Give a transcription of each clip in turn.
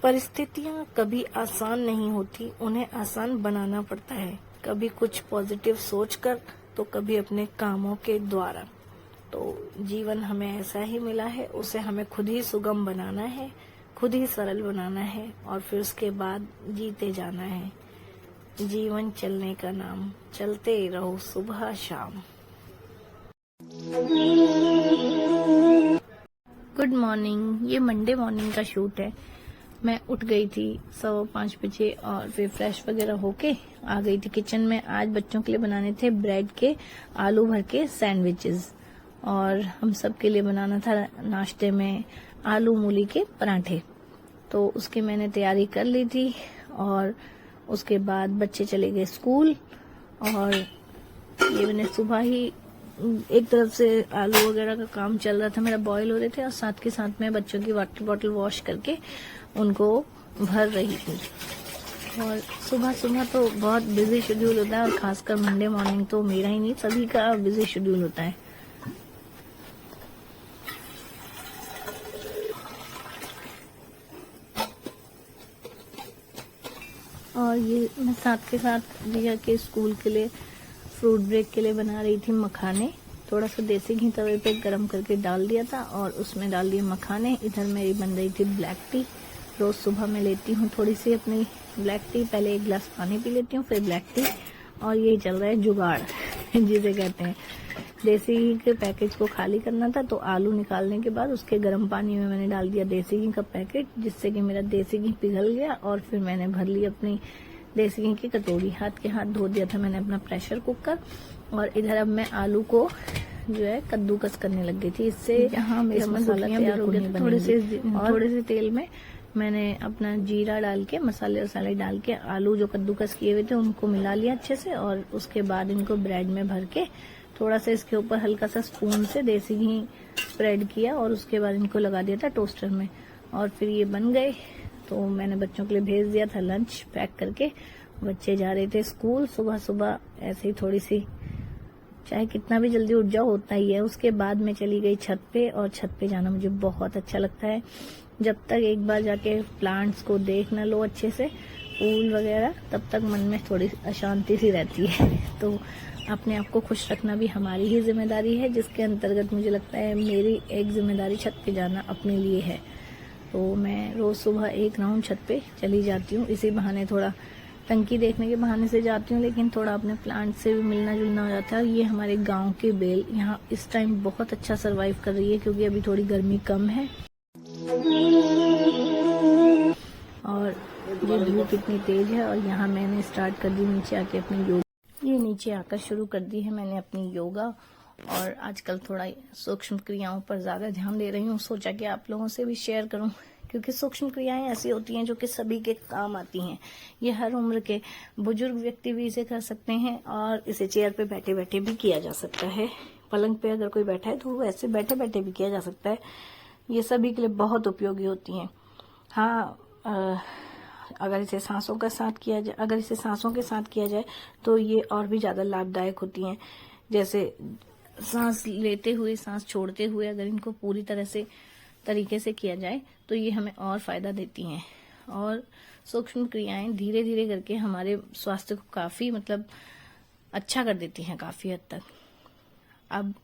परिस्थितियाँ कभी आसान नहीं होती, उन्हें आसान बनाना पड़ता है। कभी कुछ पॉजिटिव सोचकर तो कभी अपने कामों के द्वारा। तो जीवन हमें ऐसा ही मिला है, उसे हमें खुद ही सुगम बनाना है, खुद ही सरल बनाना है और फिर उसके बाद जीते जाना है। जीवन चलने का नाम, चलते रहो सुबह शाम। Good morning. ये मंडे मॉर्निंग का शूट है। मैं उठ गई थी 5:15 बजे और फिर फ्रेश वगैरह होके आ गई थी किचन में। आज बच्चों के लिए बनाने थे ब्रेड के आलू भर के सैंडविचेस और हम सब के लिए बनाना था नाश्ते में आलू मूली के पराठे। तो उसकी मैंने तैयारी कर ली थी और उसके बाद बच्चे चले गए स्कूल और ये मैंने सुबह ही एक तरफ से आलू वगैरह का काम चल रहा था, मेरा बॉईल हो रहे थे और साथ के साथ में बच्चों की वाटर बॉटल वॉश करके उनको भर रही थी। और सुबह सुबह तो बहुत बिजी शेड्यूल होता है और खासकर मंडे मॉर्निंग तो मेरा ही नहीं सभी का बिजी शेड्यूल होता है। और ये मैं साथ के साथ दिया के स्कूल के लिए फ्रूट ब्रेक के लिए बना रही थी मखाने। थोड़ा सा देसी घी तवे पे गरम करके डाल दिया था और उसमें डाल दिए मखाने। इधर मेरी बन रही थी ब्लैक टी। रोज सुबह मैं लेती हूँ थोड़ी सी अपनी ब्लैक टी, पहले एक गिलास पानी पी लेती हूँ फिर ब्लैक टी। और ये चल रहा है जुगाड़ जिसे कहते हैं। देसी घी के पैकेट को खाली करना था तो आलू निकालने के बाद उसके गर्म पानी में मैंने डाल दिया देसी घी का पैकेट, जिससे कि मेरा देसी घी पिघल गया और फिर मैंने भर ली अपनी देसी घी की कटोरी। हाथ के हाथ धो दिया था मैंने अपना प्रेशर कुकर। और इधर अब मैं आलू को जो है कद्दूकस करने लग गई थी। इससे यहाँ मेरा मसाला तैयार हो गया। थोड़े से तेल में मैंने अपना जीरा डाल के मसाले डाल के आलू जो कद्दूकस किए हुए थे उनको मिला लिया अच्छे से और उसके बाद इनको ब्रेड में भर के थोड़ा सा इसके ऊपर हल्का सा स्पून से देसी घी स्प्रेड किया और उसके बाद इनको लगा दिया था टोस्टर में और फिर ये बन गए। तो मैंने बच्चों के लिए भेज दिया था लंच पैक करके। बच्चे जा रहे थे स्कूल। सुबह सुबह ऐसे ही थोड़ी सी, चाहे कितना भी जल्दी उठ जाओ होता ही है। उसके बाद मैं चली गई छत पे और छत पे जाना मुझे बहुत अच्छा लगता है। जब तक एक बार जाके प्लांट्स को देख न लो अच्छे से, फूल वगैरह, तब तक मन में थोड़ी अशांति सी रहती है। तो अपने आप को खुश रखना भी हमारी ही जिम्मेदारी है, जिसके अंतर्गत मुझे लगता है मेरी एक जिम्मेदारी छत पे जाना अपने लिए है। तो मैं रोज सुबह एक राउंड छत पे चली जाती हूँ। इसी बहाने थोड़ा टंकी देखने के बहाने से जाती हूँ, लेकिन थोड़ा अपने प्लांट से भी मिलना जुलना हो जाता है। ये हमारे गांव की बेल यहाँ इस टाइम बहुत अच्छा सरवाइव कर रही है क्योंकि अभी थोड़ी गर्मी कम है और ये धूप इतनी तेज है। और यहाँ मैंने स्टार्ट कर दी नीचे आके अपनी योगा। ये नीचे आकर शुरू कर दी है मैंने अपनी योगा और आजकल थोड़ा सूक्ष्म क्रियाओं पर ज्यादा ध्यान दे रही हूँ। सोचा कि आप लोगों से भी शेयर करूँ क्योंकि सूक्ष्म क्रियाएं ऐसी होती हैं जो कि सभी के काम आती हैं। ये हर उम्र के बुजुर्ग व्यक्ति भी इसे कर सकते हैं और इसे चेयर पे बैठे बैठे भी किया जा सकता है। पलंग पे अगर कोई बैठा है तो वैसे बैठे बैठे भी किया जा सकता है। ये सभी के लिए बहुत उपयोगी होती हैं। हाँ, अगर इसे सांसों के साथ किया जाए तो ये और भी ज्यादा लाभदायक होती हैं। जैसे सांस लेते हुए सांस छोड़ते हुए अगर इनको पूरी तरह से तरीके से किया जाए तो ये हमें और फायदा देती हैं। और सूक्ष्म क्रियाएं धीरे धीरे करके हमारे स्वास्थ्य को काफी अच्छा कर देती हैं काफी हद तक। अब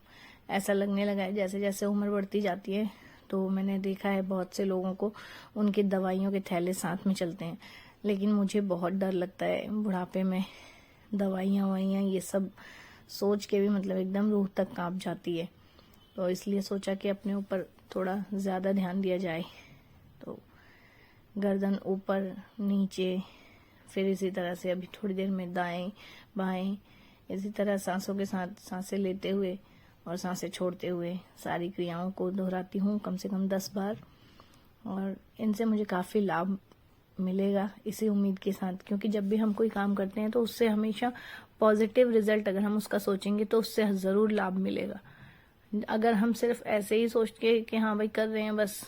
ऐसा लगने लगा है जैसे जैसे उम्र बढ़ती जाती है तो मैंने देखा है बहुत से लोगों को उनके दवाइयों के थैले साथ में चलते हैं, लेकिन मुझे बहुत डर लगता है बुढ़ापे में दवाइयाँ ये सब सोच के भी एकदम रूह तक कांप जाती है। तो इसलिए सोचा कि अपने ऊपर थोड़ा ज्यादा ध्यान दिया जाए। तो गर्दन ऊपर नीचे, फिर इसी तरह से अभी थोड़ी देर में दाएं बाएं, इसी तरह सांसों के साथ सांसें लेते हुए और सांसें छोड़ते हुए सारी क्रियाओं को दोहराती हूँ कम से कम 10 बार। और इनसे मुझे काफी लाभ मिलेगा इसी उम्मीद के साथ, क्योंकि जब भी हम कोई काम करते हैं तो उससे हमेशा पॉजिटिव रिजल्ट अगर हम उसका सोचेंगे तो उससे जरूर लाभ मिलेगा। अगर हम सिर्फ ऐसे ही सोच के कि हाँ भाई कर रहे हैं बस,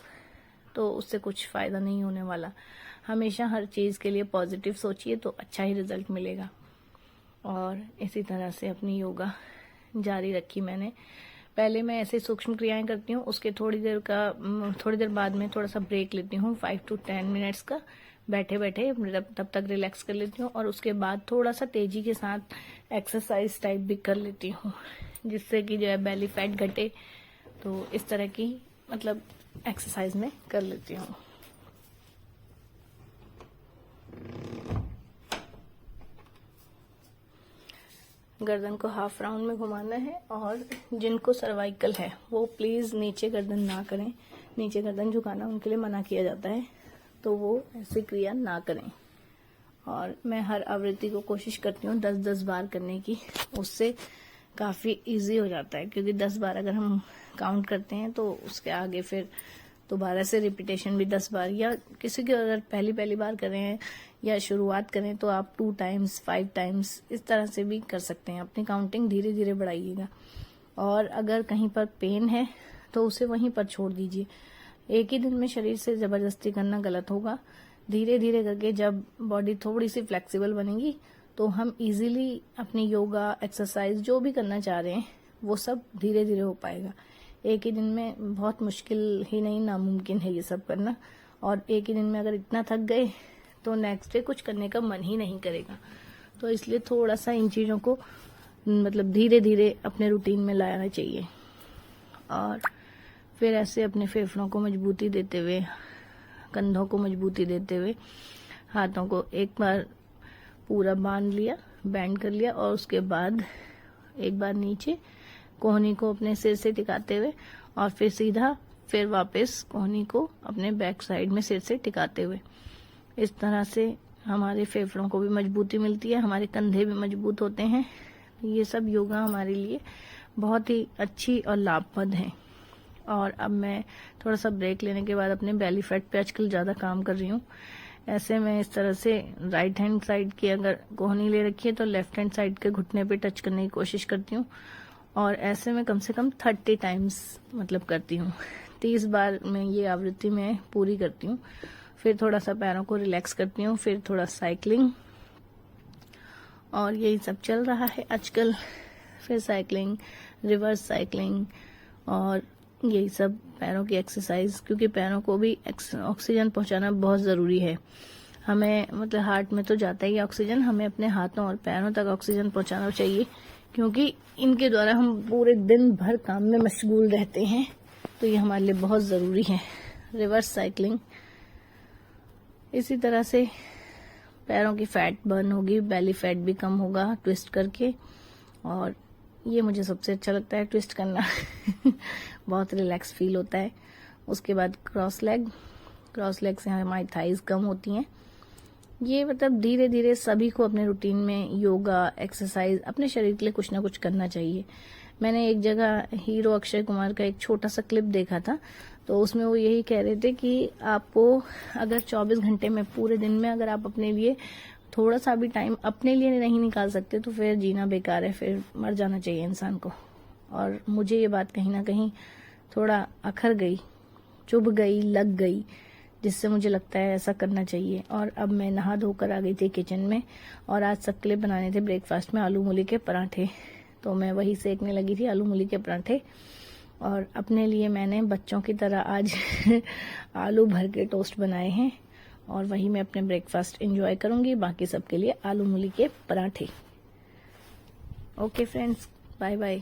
तो उससे कुछ फायदा नहीं होने वाला। हमेशा हर चीज के लिए पॉजिटिव सोचिए तो अच्छा ही रिजल्ट मिलेगा। और इसी तरह से अपनी योगा जारी रखी मैंने। पहले मैं ऐसे सूक्ष्म क्रियाएं करती हूँ, उसके थोड़ी देर बाद में थोड़ा सा ब्रेक लेती हूँ 5 to 10 मिनट्स का, बैठे बैठे तब तक रिलैक्स कर लेती हूँ, और उसके बाद थोड़ा सा तेजी के साथ एक्सरसाइज टाइप भी कर लेती हूँ, जिससे कि जो है बेली फैट घटे। तो इस तरह की मतलब एक्सरसाइज में कर लेती हूँ। गर्दन को हाफ राउंड में घुमाना है, और जिनको सर्वाइकल है वो प्लीज नीचे गर्दन ना करें, नीचे गर्दन झुकाना उनके लिए मना किया जाता है, तो वो ऐसी क्रिया ना करें। और मैं हर आवृत्ति को कोशिश करती हूँ 10-10 बार करने की, उससे काफी इजी हो जाता है, क्योंकि 10 बार अगर हम काउंट करते हैं तो उसके आगे फिर दोबारा से रिपीटेशन भी 10 बार, या किसी की अगर पहली बार कर रहे हैं या शुरुआत करें तो आप 2 टाइम्स 5 टाइम्स इस तरह से भी कर सकते हैं। अपनी काउंटिंग धीरे धीरे बढ़ाइएगा, और अगर कहीं पर पेन है तो उसे वहीं पर छोड़ दीजिए। एक ही दिन में शरीर से जबरदस्ती करना गलत होगा। धीरे धीरे करके जब बॉडी थोड़ी सी फ्लेक्सिबल बनेगी तो हम इजीली अपनी योगा एक्सरसाइज जो भी करना चाह रहे हैं वो सब धीरे धीरे हो पाएगा। एक ही दिन में बहुत मुश्किल ही नहीं, नामुमकिन है ये सब करना, और एक ही दिन में अगर इतना थक गए तो नेक्स्ट डे कुछ करने का मन ही नहीं करेगा। तो इसलिए थोड़ा सा इन चीज़ों को मतलब धीरे धीरे अपने रूटीन में लाना चाहिए। और फिर ऐसे अपने फेफड़ों को मजबूती देते हुए, कंधों को मजबूती देते हुए, हाथों को एक बार पूरा बांध लिया, बैंड कर लिया, और उसके बाद एक बार नीचे कोहनी को अपने सिर से टिकाते हुए, और फिर सीधा, फिर वापस कोहनी को अपने बैक साइड में सिर से टिकाते हुए। इस तरह से हमारे फेफड़ों को भी मजबूती मिलती है, हमारे कंधे भी मजबूत होते हैं। ये सब योगा हमारे लिए बहुत ही अच्छी और लाभप्रद है। और अब मैं थोड़ा सा ब्रेक लेने के बाद अपने बेली फैट पे आजकल ज़्यादा काम कर रही हूँ। ऐसे मैं इस तरह से राइट हैंड साइड की अगर कोहनी ले रखी है तो लेफ्ट हैंड साइड के घुटने पे टच करने की कोशिश करती हूँ, और ऐसे में कम से कम 30 टाइम्स मतलब करती हूँ। 30 बार में ये आवृत्ति मैं पूरी करती हूँ। फिर थोड़ा सा पैरों को रिलैक्स करती हूँ, फिर थोड़ा साइकिलिंग, और यही सब चल रहा है आजकल। फिर साइकिलिंग, रिवर्स साइकिलिंग, और यही सब पैरों की एक्सरसाइज, क्योंकि पैरों को भी ऑक्सीजन पहुंचाना बहुत ज़रूरी है। हमें मतलब हार्ट में तो जाता ही ऑक्सीजन, हमें अपने हाथों और पैरों तक ऑक्सीजन पहुंचाना चाहिए, क्योंकि इनके द्वारा हम पूरे दिन भर काम में मशगूल रहते हैं, तो ये हमारे लिए बहुत ज़रूरी है। रिवर्स साइकिलिंग, इसी तरह से पैरों की फैट बर्न होगी, बेली फैट भी कम होगा ट्विस्ट करके, और ये मुझे सबसे अच्छा लगता है ट्विस्ट करना बहुत रिलैक्स फील होता है। उसके बाद क्रॉस लेग से हमारी थाइज कम होती हैं। ये मतलब धीरे धीरे सभी को अपने रूटीन में योगा एक्सरसाइज अपने शरीर के लिए कुछ ना कुछ करना चाहिए। मैंने एक जगह हीरो अक्षय कुमार का एक छोटा सा क्लिप देखा था, तो उसमें वो यही कह रहे थे कि आपको अगर 24 घंटे में पूरे दिन में अगर आप अपने लिए थोड़ा सा भी टाइम अपने लिए नहीं निकाल सकते तो फिर जीना बेकार है, फिर मर जाना चाहिए इंसान को। और मुझे ये बात कहीं ना कहीं थोड़ा अखर गई, चुभ गई, लग गई, जिससे मुझे लगता है ऐसा करना चाहिए। और अब मैं नहा धोकर आ गई थी किचन में, और आज सबके लिए बनाने थे ब्रेकफास्ट में आलू मूली के पराठे, तो मैं वही सेकने लगी थी आलू मूली के पराठे। और अपने लिए मैंने बच्चों की तरह आज आलू भर के टोस्ट बनाए हैं, और वही मैं अपने ब्रेकफास्ट एंजॉय करूंगी। बाकी सबके लिए आलू मूली के पराठे। Okay friends, bye bye.